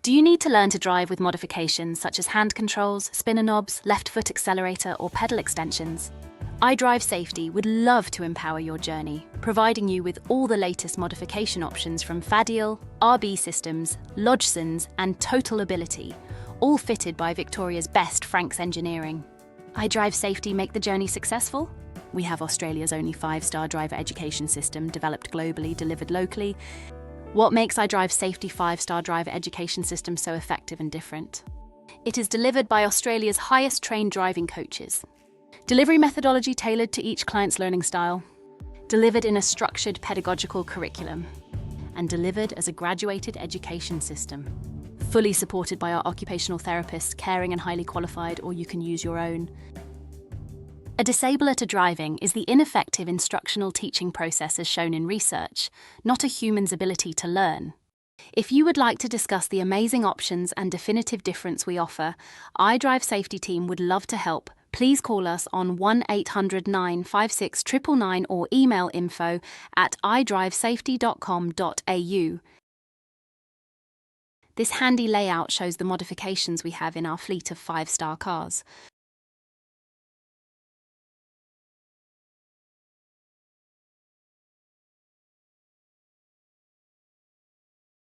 Do you need to learn to drive with modifications such as hand controls, spinner knobs, left foot accelerator, or pedal extensions? Idrivesafety would love to empower your journey, providing you with all the latest modification options from Fadiel, RB Systems, Lodgesons, and Total Ability, all fitted by Victoria's best Franks engineering. Idrivesafety make the journey successful? We have Australia's only 5-star driver education system, developed globally, delivered locally. What makes Idrivesafety 5-star driver education system so effective and different? It is delivered by Australia's highest trained driving coaches. Delivery methodology tailored to each client's learning style. Delivered in a structured pedagogical curriculum. And delivered as a graduated education system. Fully supported by our occupational therapists, caring and highly qualified, or you can use your own. A disabler to driving is the ineffective instructional teaching process as shown in research, not a human's ability to learn. If you would like to discuss the amazing options and definitive difference we offer, Idrivesafety team would love to help. Please call us on 1800 956 999 or email info@idrivesafety.com.au. This handy layout shows the modifications we have in our fleet of 5-star cars.